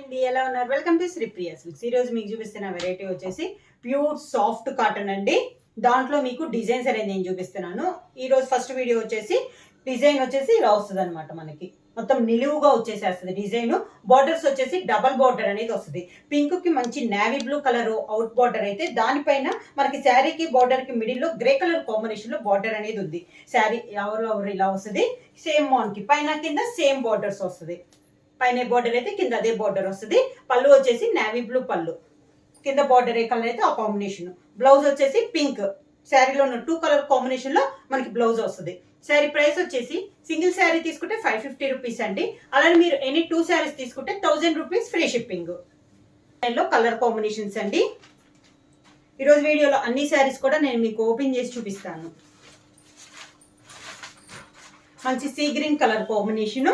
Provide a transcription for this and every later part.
అండి, ఎలా ఉన్నారు? Welcome to Sri Priya Silks. ఈ రోజు మీకు చూపిస్తున్న వెరైటీ వచ్చేసి ప్యూర్ సాఫ్ట్ కాటన్ అండి. దాంట్లో మీకు డిజైన్స్ అనేది నేను చూపిస్తున్నాను. ఈ రోజు ఫస్ట్ వీడియో వచ్చేసి డిజైన్ వచ్చేసి ఇలా వస్తుంది అనమాట. మనకి మొత్తం నిలువుగా వచ్చేసేస్తుంది డిజైన్. బార్డర్స్ వచ్చేసి డబల్ బార్డర్ అనేది వస్తుంది. పింక్ కి మంచి navy blue colour out border అయితే దానిపైన మనకి శారీకి బార్డర్ కి మిడిల్ లో గ్రే కలర్ కాంబినేషన్ లో బార్డర్ అనేది ఉంది. శారీ ఎవరు ఇలా వస్తుంది. సేమ్ మోన్ కి పైన కింద సేమ్ బార్డర్స్ వస్తుంది. పైన బార్డర్ అయితే కింద అదే బార్డర్ వస్తుంది. పళ్ళు వచ్చేసి నేవీ బ్లూ పళ్ళు, కింద బార్డర్ ఏ కలర్ అయితే ఆ కాంబినేషన్. బ్లౌజ్ వచ్చేసి పింక్, శారీలో ఉన్న 2 కలర్ కాంబినేషన్ లో మనకి బ్లౌజ్ వస్తుంది. శారీ ప్రైస్ వచ్చేసి సింగిల్ శారీ తీసుకుంటే 550 రూపీస్ అండి. అలానే మీరు ఎనీ 2 శారీస్ తీసుకుంటే 1000 rupees free shipping. Colour combinations అండి. ఈరోజు వీడియోలో అన్ని శారీస్ కూడా నేను మీకు ఓపెన్ చేసి చూపిస్తాను. మంచి sea green colour combination,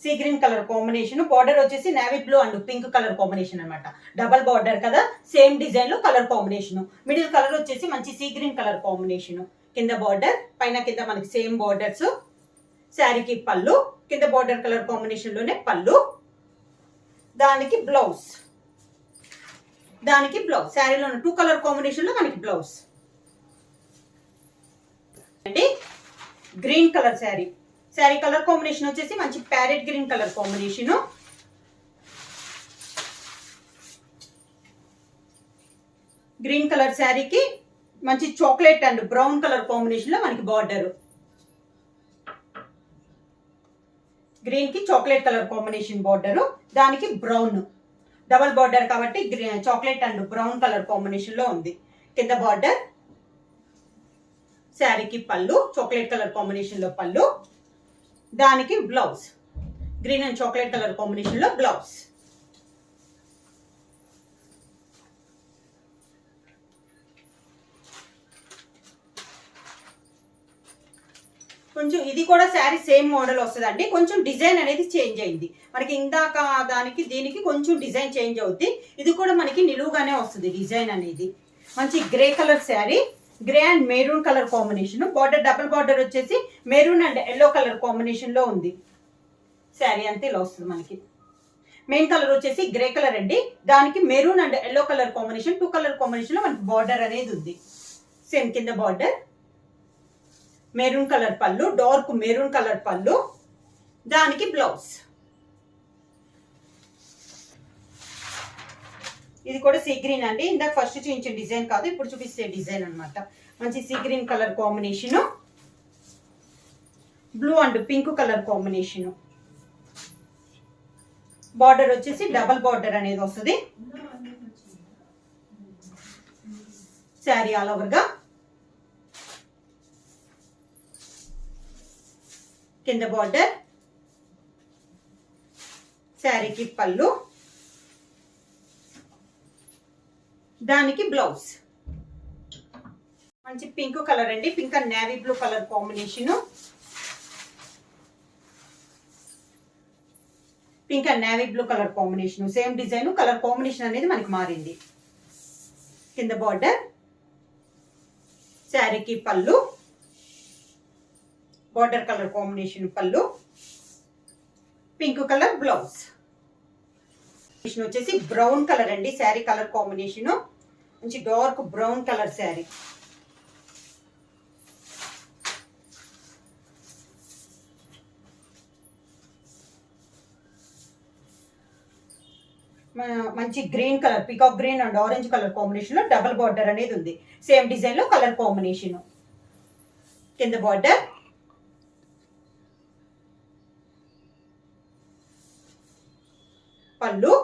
sea green colour combination. Border వచ్చేసి navy blue and pink colour combination అనమాట. డబల్ బార్డర్ కదా, సేమ్ డిజైన్ లో కలర్ కాంబినేషన్. మిడిల్ కలర్ వచ్చేసి మంచి సీ గ్రీన్ కలర్ కాంబినేషన్. కింద బార్డర్ పైన కింద మనకి సేమ్ బార్డర్స్. శారీకి పళ్ళు, కింద బార్డర్ కలర్ కాంబినేషన్ లోనే పళ్ళు, దానికి బ్లౌజ్. శారీలో 2 కలర్ కాంబినేషన్ లో మనకి బ్లౌజ్ అండి. Green colour sari. Sari colour combination వచ్చేసి మంచి parrot green colour combination. Green colour శారీకి మంచి chocolate and brown colour combination లో మనకి బార్డర్. గ్రీన్ కి చాక్లెట్ కలర్ కాంబినేషన్ బార్డర్, దానికి బ్రౌన్. డబల్ బార్డర్ కాబట్టి chocolate and brown colour combination లో ఉంది. కింద బార్డర్, శారీకి పళ్ళు చాక్లెట్ కలర్ కాంబినేషన్ లో పళ్ళు, దానికి blouse. Green and chocolate colour combination లో బ్లౌజ్. కొంచెం ఇది కూడా శారీ సేమ్ మోడల్ వస్తుంది అండి. కొంచెం డిజైన్ అనేది చేంజ్ అయింది. మనకి ఇందాక దానికి దీనికి కొంచెం డిజైన్ చేంజ్ అవుద్ది. ఇది కూడా మనకి నిలువుగానే వస్తుంది డిజైన్ అనేది. మంచి grey colour sari, grey and maroon colour combination. Border double border వచ్చేసి maroon and yellow colour combination లో ఉంది. శారీ అంతే ఇలా వస్తుంది మనకి. మెయిన్ కలర్ వచ్చేసి గ్రే కలర్ అండి, దానికి maroon and yellow colour combination 2 colour combination లో మనకి బార్డర్ అనేది ఉంది. సేమ్ కింద బార్డర్, మెరూన్ కలర్ పళ్ళు, డార్క్ మెరూన్ కలర్ పళ్ళు, దానికి బ్లౌజ్. ఇది కూడా సీ గ్రీన్ అండి. ఇందాక ఫస్ట్ చూపించిన డిజైన్ కాదు, ఇప్పుడు చూపిస్తే డిజైన్ అనమాట. మంచి sea green colour combination, blue and pink colour combination. Border వచ్చేసి డబల్ బార్డర్ అనేది వస్తుంది. శారీ ఆల్ ఓవర్ గా, కింద బార్డర్, శారీకి పళ్ళు, దానికి బ్లౌజ్. మంచి పింక్ కలర్ అండి, pink and navy blue colour combination. Pink and navy blue colour combination, same design, colour combination అనేది మనకి మారింది. కింద బార్డర్, శారీకి పళ్ళు, బార్డర్ కలర్ కాంబినేషన్ పళ్ళు, పింక్ కలర్ బ్లౌజ్. వచ్చేసి బ్రౌన్ కలర్ అండి. శారీ కలర్ కాంబినేషన్ మంచి డార్క్ బ్రౌన్ కలర్ శారీ. మంచి green colour, peacock green and orange colour combination లో డబుల్ బార్డర్ అనేది ఉంది. సేమ్ డిజైన్ లో కలర్ కాంబినేషన్. కింద బార్డర్, పళ్ళు,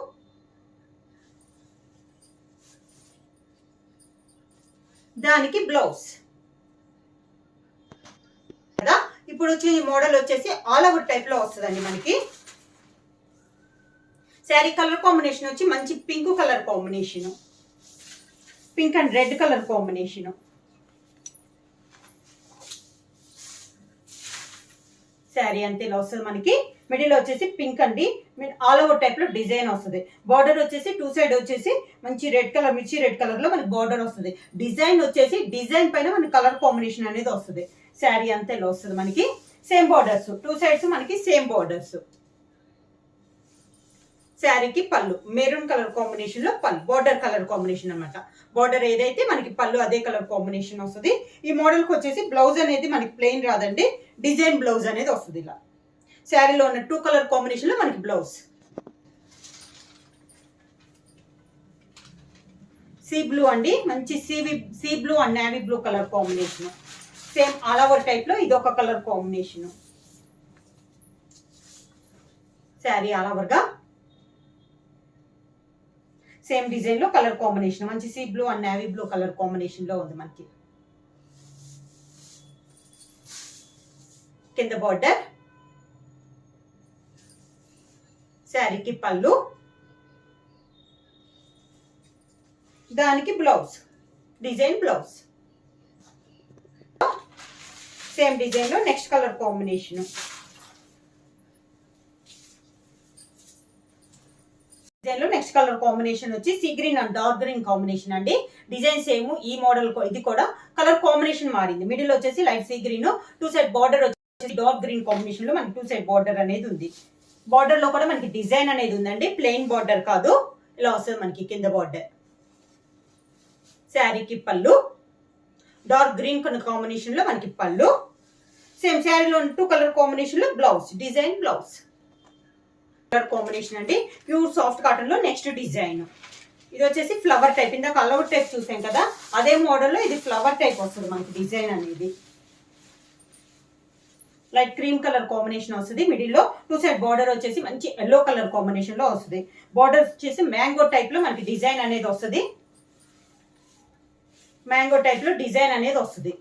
దానికి బ్లౌజ్ కదా. ఇప్పుడు వచ్చి మోడల్ వచ్చేసి ఆల్ ఓవర్ టైప్ లో వస్తుందండి మనకి. శారీ కలర్ కాంబినేషన్ వచ్చి మంచి pink colour combination, pink and red colour combination. Sari అంతే ఇలా వస్తుంది మనకి. మిడిల్ వచ్చేసి పింక్ అండి, ఆల్ ఓవర్ టైప్ లో డిజైన్ వస్తుంది. బార్డర్ వచ్చేసి 2 సైడ్ వచ్చేసి మంచి రెడ్ కలర్, మిర్చి రెడ్ కలర్ లో మనకి బార్డర్ వస్తుంది. డిజైన్ వచ్చేసి డిజైన్ పైన మనకి కలర్ కాంబినేషన్ అనేది వస్తుంది. శారీ అంతా ఇలా వస్తుంది మనకి. సేమ్ బార్డర్స్, 2 సైడ్స్ మనకి సేమ్ బార్డర్స్. శారీకి పళ్ళు మెరూన్ కలర్ కాంబినేషన్ లో పళ్ళు, బార్డర్ కలర్ కాంబినేషన్ అనమాట. బార్డర్ ఏదైతే మనకి పళ్ళు అదే కలర్ కాంబినేషన్ వస్తుంది. ఈ మోడల్ కి వచ్చేసి బ్లౌజ్ అనేది మనకి ప్లెయిన్ రాదండి, డిజైన్ బ్లౌజ్ అనేది వస్తుంది. ఇలా శారీలో ఉన్న 2 కలర్ కాంబినేషన్ లో మనకి బ్లౌజ్. సీ బ్లూ అండి, మంచి sea blue and navy blue colour combination. Same all over type లో ఇది ఒక colour combination. Sari all over గా సేమ్ డిజైన్ లో కలర్ కాంబినేషన్, మంచి sea blue and navy blue colour combination లో ఉంది మనకి. కింద బార్డర్, శారీకి పళ్ళు, దానికి blouse, design blouse. Same design లో నెక్స్ట్ కలర్ కాంబినేషన్. డిజైన్ లో నెక్స్ట్ కలర్ కాంబినేషన్ వచ్చి sea green and dark green combination అండి. డిజైన్ సేమ్, ఈ మోడల్ ఇది కూడా కలర్ కాంబినేషన్ మారింది. మిడిల్ వచ్చేసి light sea green, 2 side border వచ్చేసి డార్క్ గ్రీన్ కాంబినేషన్ లో మనకి 2 సైడ్ బార్డర్ అనేది ఉంది. బార్డర్ లో కూడా మనకి డిజైన్ అనేది ఉందండి, ప్లెయిన్ బార్డర్ కాదు. ఇలా వస్తుంది మనకి కింద బార్డర్. శారీకి పళ్ళు, డార్క్ గ్రీన్ కాంబినేషన్ లో మనకి పళ్ళు. సేమ్ శారీలో 2 కలర్ కాంబినేషన్ లో blouse, design blouse. Colour combination అండి, ప్యూర్ సాఫ్ట్ కాటన్ లో నెక్స్ట్ డిజైన్. ఇది వచ్చేసి ఫ్లవర్ టైప్, ఇందాక అలౌట్ టైప్ చూసాం కదా, అదే మోడల్లో ఇది ఫ్లవర్ టైప్ వస్తుంది మనకి. డిజైన్ అనేది లైట్ క్రీమ్ కలర్ కాంబినేషన్ వస్తుంది. మిడిల్ లో 2 సైడ్ బార్డర్ వచ్చేసి మంచి ఎల్లో కలర్ కాంబినేషన్ లో వస్తుంది. బార్డర్ వచ్చేసి మ్యాంగో టైప్ లో మనకి డిజైన్ అనేది వస్తుంది. మ్యాంగో టైప్ లో డిజైన్ అనేది వస్తుంది.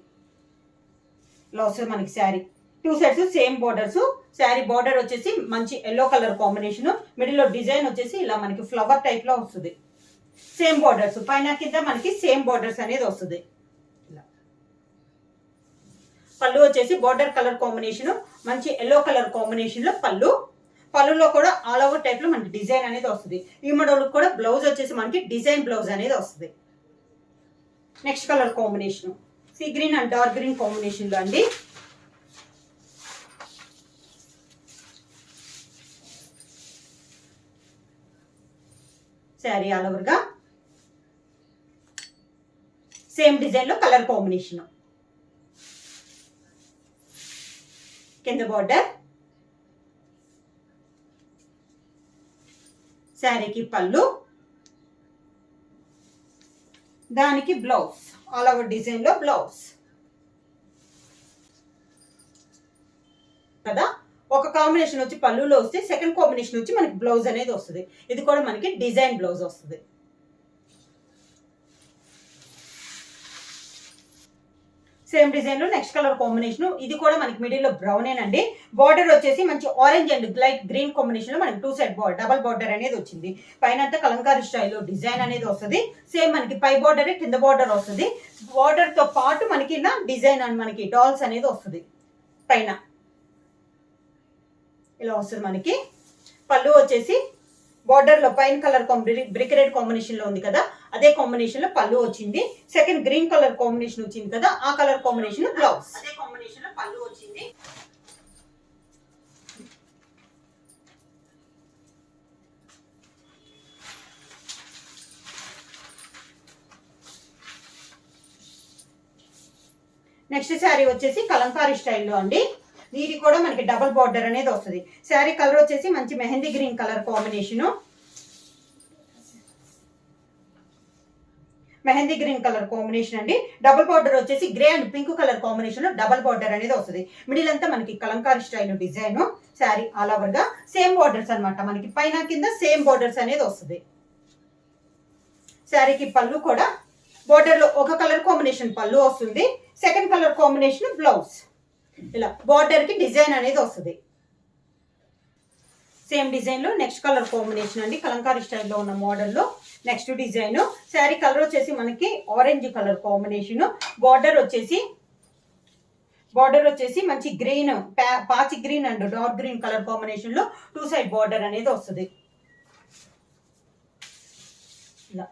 ఇలా వస్తుంది మనకి sari. 2 sides same borders. Sari border వచ్చేసి మంచి ఎల్లో కలర్ కాంబినేషన్, మిడిల్ లో డిజైన్ వచ్చేసి ఇలా మనకి ఫ్లవర్ టైప్ లో వస్తుంది. సేమ్ బార్డర్స్ పైన కింద మనకి సేమ్ బార్డర్స్ అనేది వస్తుంది. పళ్ళు వచ్చేసి బార్డర్ కలర్ కాంబినేషన్, మంచి ఎల్లో కలర్ కాంబినేషన్ లో పళ్ళు. పళ్ళులో కూడా ఆల్ ఓవర్ టైప్ లో మనకి డిజైన్ అనేది వస్తుంది. ఈ మోడల్ కూడా బ్లౌజ్ వచ్చేసి మనకి డిజైన్ బ్లౌజ్ అనేది వస్తుంది. Next colour combination sea green and dark green combination లో అండి. శారీ ఆల్ ఓవర్ గా సేమ్ డిజైన్ లో కలర్ కాంబినేషన్. కింద బార్డర్, శారీకి పళ్ళు, దానికి బ్లౌజ్, ఆల్ ఓవర్ డిజైన్ లో బ్లౌజ్ కదా. ఒక కాంబినేషన్ వచ్చి పళ్ళులో వస్తే సెకండ్ కాంబినేషన్ వచ్చి మనకి బ్లౌజ్ అనేది వస్తుంది. ఇది కూడా మనకి డిజైన్ బ్లౌజ్ వస్తుంది. సేమ్ డిజైన్ లో నెక్స్ట్ కలర్ కాంబినేషన్. ఇది కూడా మనకి మిడిల్ లో బ్రౌనేనండి. బార్డర్ వచ్చేసి మంచి orange and light green combination లో మనకి 2 సైడ్ డబల్ బార్డర్ అనేది వచ్చింది. పైన అంతా కలంకారీ స్టైల్లో డిజైన్ అనేది వస్తుంది. సేమ్ మనకి పై బార్డర్ కింద బార్డర్ వస్తుంది. బార్డర్ తో పాటు మనకి ఇలా డిజైన్ అండ్ మనకి డాల్స్ అనేది వస్తుంది పైన. ఇలా వస్తుంది మనకి. పళ్ళు వచ్చేసి బార్డర్ లో పైన కలర్ బ్రిక్ రెడ్ కాంబినేషన్ లో ఉంది కదా, అదే కాంబినేషన్ లో పళ్ళు వచ్చింది. సెకండ్ గ్రీన్ కలర్ కాంబినేషన్ వచ్చింది కదా, ఆ కలర్ కాంబినేషన్ బ్లౌజ్, అదే కాంబినేషన్ లో పళ్ళు వచ్చింది. నెక్స్ట్ శారీ వచ్చేసి కలంకారీ స్టైల్లో అండి. ఇది కూడా మనకి డబుల్ బార్డర్ అనేది వస్తుంది. శారీ కలర్ వచ్చేసి మంచి mehndi green colour combination. Mehndi green colour combination అండి. డబుల్ బార్డర్ వచ్చేసి grey and pink colour combination లో డబుల్ బార్డర్ అనేది వస్తుంది. మిడిల్ అంతా మనకి Kalamkari style design. Sari all over గా సేమ్ బార్డర్స్ అనమాట, మనకి పైన కింద సేమ్ బార్డర్స్ అనేది వస్తుంది. శారీకి పళ్ళు కూడా బార్డర్ లో ఒక కలర్ కాంబినేషన్ పళ్ళు వస్తుంది. Second colour combination blouse. ఇలా బార్డర్ కి డిజైన్ అనేది వస్తుంది. సేమ్ డిజైన్ లో నెక్స్ట్ కలర్ కాంబినేషన్ అండి. కలంకారీ స్టైల్లో ఉన్న మోడల్ లో నెక్స్ట్ డిజైన్. శారీ కలర్ వచ్చేసి మనకి ఆరెంజ్ కలర్ కాంబినేషన్. బార్డర్ వచ్చేసి మంచి గ్రీన్, పాచి green and dark green colour combination లో 2 సైడ్ బార్డర్ అనేది వస్తుంది. ఇలా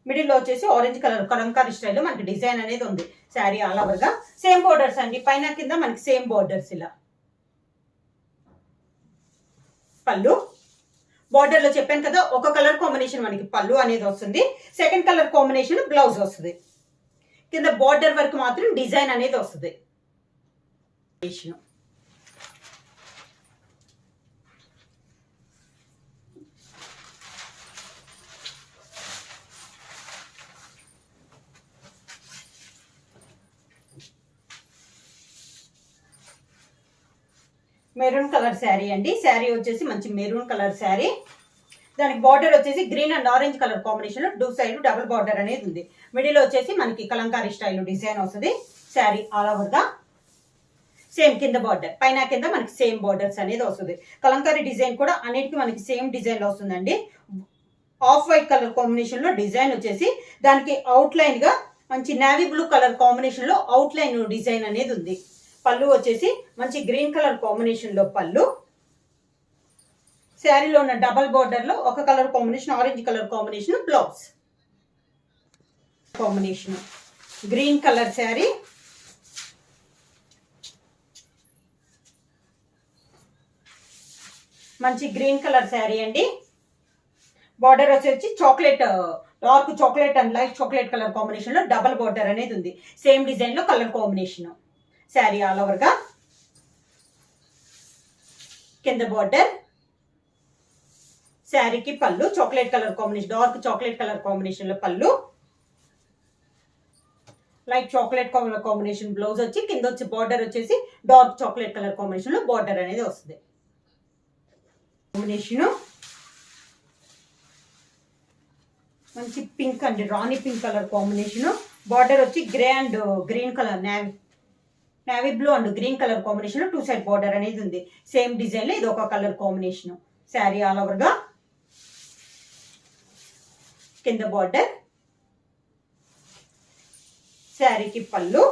మిడిల్ లో వచ్చేసి ఆరెంజ్ కలర్ కలంకారీ స్టైల్లో మనకి డిజైన్ అనేది ఉంది. శారీ ఆల్ ఓవర్ గా సేమ్ బోర్డర్స్ అండి, పైన కింద మనకి సేమ్ బోర్డర్స్. ఇలా పళ్ళు. బార్డర్ లో చెప్పాను కదా ఒక కలర్ కాంబినేషన్ మనకి పళ్ళు అనేది వస్తుంది, సెకండ్ కలర్ కాంబినేషన్ బ్లౌజ్ వస్తుంది. కింద బార్డర్ వర్క్ మాత్రం డిజైన్ అనేది వస్తుంది. మెరూన్ కలర్ శారీ అండి. శారీ వచ్చేసి మంచి మెరూన్ కలర్ శారీ. దానికి బార్డర్ వచ్చేసి green and orange colour combination లో టూ సైడ్ డబుల్ బార్డర్ అనేది ఉంది. మిడిల్ వచ్చేసి మనకి కలంకారీ స్టైల్ డిజైన్ వస్తుంది. శారీ ఆల్ ఓవర్ గా సేమ్ కింద బార్డర్, పైన కింద మనకి సేమ్ బార్డర్స్ అనేది వస్తుంది. కలంకారీ డిజైన్ కూడా అన్నిటికీ మనకి సేమ్ డిజైన్ లో వస్తుందండి. ఆఫ్ వైట్ కలర్ కాంబినేషన్ లో డిజైన్ వచ్చేసి దానికి అవుట్ లైన్ గా మంచి నేవీ బ్లూ కలర్ కాంబినేషన్ లో అవుట్ లైన్ డిజైన్ అనేది ఉంది. పళ్ళు వచ్చేసి మంచి గ్రీన్ కలర్ కాంబినేషన్ లో పళ్ళు. శారీలో ఉన్న డబల్ బార్డర్ లో ఒక colour combination orange colour combination blouse combination. Green colour sari, మంచి గ్రీన్ కలర్ శారీ అండి. బార్డర్ వచ్చేసి chocolate, dark chocolate and light chocolate colour combination లో డబల్ బార్డర్ అనేది ఉంది. సేమ్ డిజైన్ లో colour combination. Sari all over గా కింద బార్డర్. శారీకి పళ్ళు chocolate colour combination, dark chocolate colour combination లో పళ్ళు, light chocolate colour combination blouse వచ్చి కింద వచ్చి బార్డర్ వచ్చేసి డార్క్ చాక్లెట్ కలర్ కాంబినేషన్ లో బార్డర్ అనేది వస్తుంది. కాంబినేషన్ మంచి పింక్ అండి, రాణి పింక్ కలర్ కాంబినేషన్. బార్డర్ వచ్చి grey and green colour, navy blue and green colour combination లో టూ సైడ్ బార్డర్ అనేది ఉంది. సేమ్ డిజైన్ లో ఇది ఒక colour combination. Sari all over గా కింద బార్డర్. శారీకి పళ్ళు,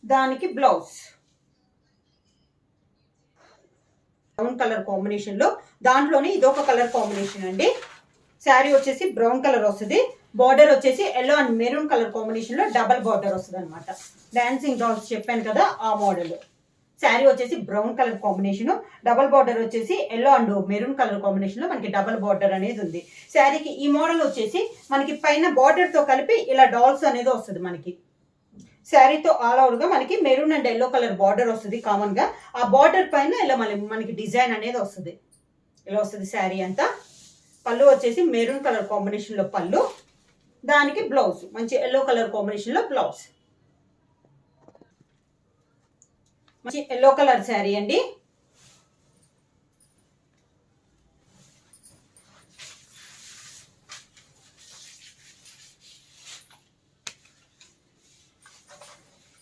దానికి బ్లౌజ్ బ్రౌన్ కలర్ కాంబినేషన్ లో, దాంట్లోనే ఇదొక కలర్ కాంబినేషన్ అండి. శారీ వచ్చేసి బ్రౌన్ కలర్ వస్తుంది. బార్డర్ వచ్చేసి yellow and maroon colour combination లో డబల్ బార్డర్ వస్తుంది అనమాట. డాన్సింగ్ డాల్స్ చెప్పాను కదా ఆ మోడల్. శారీ వచ్చేసి brown colour combination, double border వచ్చేసి yellow and maroon colour combination లో మనకి డబల్ బార్డర్ అనేది ఉంది. శారీకి ఈ మోడల్ వచ్చేసి మనకి పైన బార్డర్ తో కలిపి ఇలా డాల్స్ అనేది వస్తుంది. మనకి శారీతో ఆల్ ఓవర్ గా మనకి maroon and yellow colour border వస్తుంది కామన్ గా. ఆ బార్డర్ పైన ఇలా మనకి డిజైన్ అనేది వస్తుంది. ఇలా వస్తుంది శారీ అంతా. పళ్ళు వచ్చేసి మెరూన్ కలర్ కాంబినేషన్ లో పళ్ళు, దానికి బ్లౌజ్ మంచి ఎల్లో కలర్ కాంబినేషన్ లో బ్లౌజ్. మంచి ఎల్లో కలర్ శారీ అండి.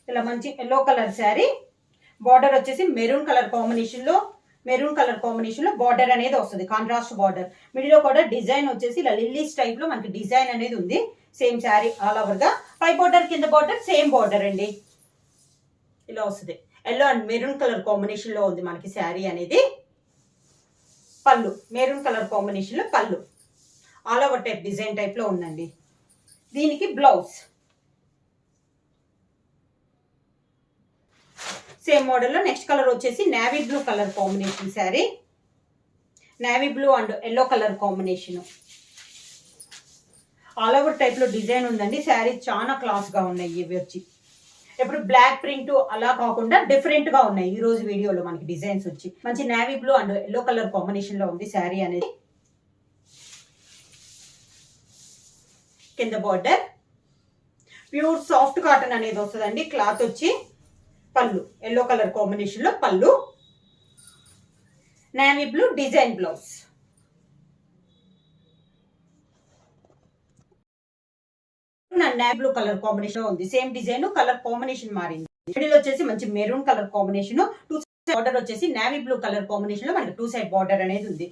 ఇలా మంచి ఎల్లో కలర్ శారీ. బార్డర్ వచ్చేసి మెరూన్ కలర్ కాంబినేషన్ లో బార్డర్ అనేది వస్తుంది, కాంట్రాస్ట్ బార్డర్. మిడిల్ లో కూడా డిజైన్ వచ్చేసి ఇలా లిల్లీస్ టైప్ లో మనకి డిజైన్ అనేది ఉంది. సేమ్ శారీ ఆల్ ఓవర్ గా పై బార్డర్ కింద బార్డర్ సేమ్ బార్డర్ అండి. ఇలా వస్తుంది. Yellow and maroon colour combination లో ఉంది మనకి శారీ అనేది. పళ్ళు మెరూన్ కలర్ కాంబినేషన్ లో పళ్ళు all over type design type లో ఉందండి. దీనికి బ్లౌజ్ సేమ్ మోడల్ లో. నెక్స్ట్ కలర్ వచ్చేసి navy blue colour combination sari. Navy blue and yellow colour combination all over type లో డిజైన్ ఉందండి. శారీ చాలా క్లాస్ గా ఉన్నాయి. ఇవి వచ్చి ఎప్పుడు బ్లాక్ ప్రింట్ అలా కాకుండా డిఫరెంట్ గా ఉన్నాయి. ఈ రోజు వీడియోలో మనకి డిజైన్స్ వచ్చి మంచి navy blue and yellow colour combination లో ఉంది శారీ అనేది. కింద బార్డర్ ప్యూర్ సాఫ్ట్ కాటన్ అనేది వస్తుందండి. క్లాత్ వచ్చి పళ్ళు ఎల్లో కలర్ కాంబినేషన్ లో పళ్ళు, navy blue design blouse. Navy blue colour combination ఉంది. సేమ్ డిజైన్ కలర్ కాంబినేషన్ మారింది. మిడిల్ వచ్చేసి మంచి maroon colour combination, two side border వచ్చేసి నేవీ బ్లూ కలర్ కాంబినేషన్ లో మనకి టూ సైడ్ బార్డర్ అనేది ఉంది.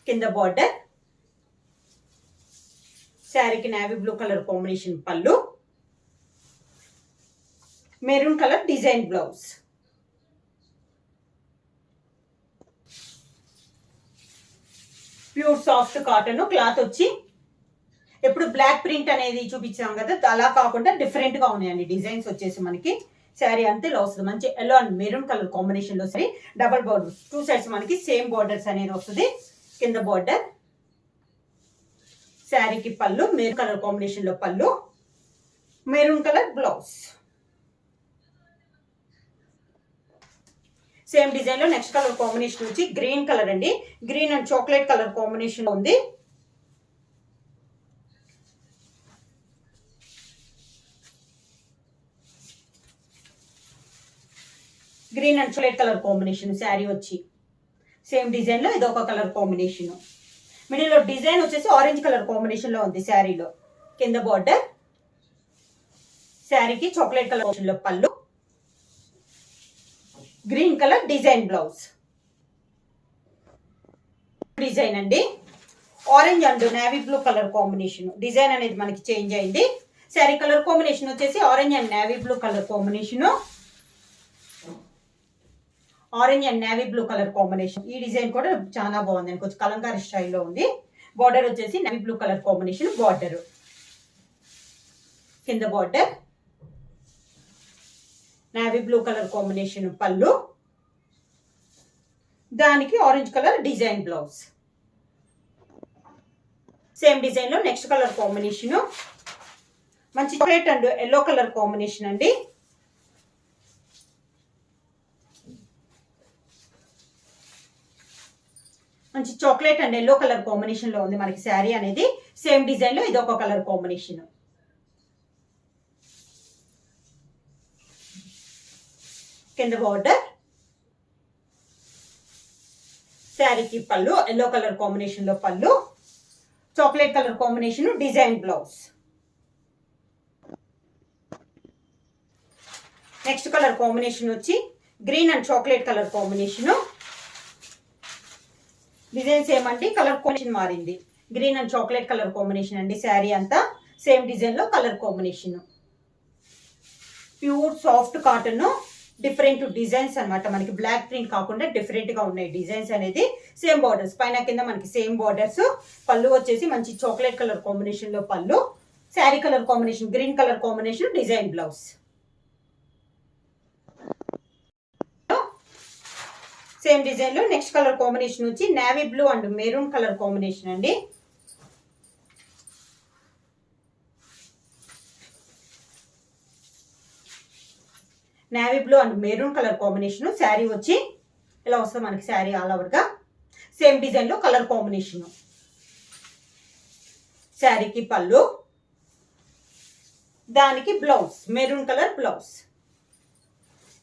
కింద బార్డర్. శారీకి నేవీ బ్లూ కలర్ కాంబినేషన్ పళ్ళు, maroon colour design blouse. Pure soft cotton cloth వచ్చి ఎప్పుడు బ్లాక్ ప్రింట్ అనేది చూపించాం కదా అలా కాకుండా డిఫరెంట్ గా ఉన్నాయండి డిజైన్స్ వచ్చేసి మనకి. శారీ అంతే ఇలా వస్తుంది. మంచి yellow and maroon colour combination లో సరే డబల్ బార్డర్ 2 సైడ్స్ మనకి సేమ్ బార్డర్స్ అనేది వస్తుంది. కింద బార్డర్, శారీకి పళ్ళు మెరూన్ కలర్ కాంబినేషన్ లో పళ్ళు, maroon colour blouse. Same design లో నెక్స్ట్ కలర్ కాంబినేషన్ వచ్చి గ్రీన్ కలర్ అండి. Green and chocolate colour combination లో ఉంది. Green and chocolate colour combination sari వచ్చి సేమ్ డిజైన్ లో ఇది ఒక కలర్ కాంబినేషన్. మిడిల్ లో డిజైన్ వచ్చేసి ఆరెంజ్ కలర్ కాంబినేషన్ లో ఉంది శారీలో. కింద బార్డర్, శారీకి చాక్లెట్ కలర్ కాంబినేషన్ లో పళ్ళు, green colour design blouse. Design అండి orange and navy blue colour combination. Design అనేది మనకి చేంజ్ అయింది. శారీ కలర్ కాంబినేషన్ వచ్చేసి orange and navy blue colour combination. Orange and navy blue colour combination. ఈ design కూడా చాలా బాగుంది, కొంచెం కలంకారీ స్టైల్లో ఉంది. బార్డర్ వచ్చేసి navy blue colour combination border. కింద border, navy blue colour combination పళ్ళు, దానికి orange colour design blouse. Same design లో నెక్స్ట్ కలర్ కాంబినేషన్ మంచి chocolate and yellow colour combination అండి. మంచి chocolate and yellow colour combination లో ఉంది మనకి శారీ అనేది. సేమ్ డిజైన్ లో ఇది ఒక కలర్ కాంబినేషన్. కింద బార్డర్, శారీకి పళ్ళు ఎల్లో కలర్ కాంబినేషన్ లో పళ్ళు, chocolate colour combination design blouse. Next colour combination వచ్చి green and chocolate colour combination. Design same అండి, కలర్ కాంబినేషన్ మారింది. Green and chocolate colour combination అండి. శారీ అంతా సేమ్ డిజైన్ లో colour combination. Pure soft cotton, different designs అనమాట. మనకి black print కాకుండా different గా ఉన్నాయి డిజైన్స్ అనేది. సేమ్ బార్డర్స్ పైన కింద మనకి సేమ్ బార్డర్స్. పళ్ళు వచ్చేసి మంచి చాక్లెట్ కలర్ కాంబినేషన్ లో పళ్ళు, sari colour combination green colour combination design blouse. Same design లో నెక్స్ట్ కలర్ కాంబినేషన్ వచ్చి navy blue and maroon colour combination అండి. Navy blue and maroon colour combination. Sari వచ్చి ఇలా వస్తుంది మనకి శారీ ఆల్ ఓవర్ గా. సేమ్ డిజైన్ లో కలర్ కాంబినేషన్. శారీకి పళ్ళు, దానికి blouse maroon colour blouse.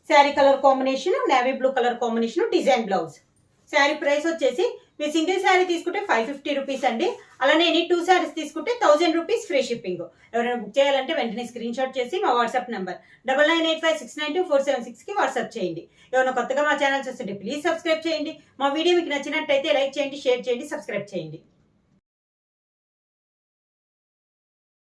Sari colour combination navy blue colour combination design blouse. Sari price వచ్చేసి మీరు సింగిల్ శారీ తీసుకుంటే 550 రూపీస్ అండి. అలానే ఎనీ 2 శారీస్ తీసుకుంటే 1000 రూపీస్ ఫ్రీ షిప్పింగ్. ఎవరైనా బుక్ చేయాలంటే వెంటనే స్క్రీన్ షాట్ చేసి మా వాట్సాప్ నెంబర్ 9985692476 కి వాట్సాప్ చేయండి. ఎవరైనా కొత్తగా మా ఛానల్ చూస్తుంటే ప్లీజ్ సబ్స్క్రైబ్ చేయండి. మా వీడియో మీకు నచ్చినట్టయితే లైక్ చేయండి, షేర్ చేయండి, సబ్స్క్రైబ్ చేయండి.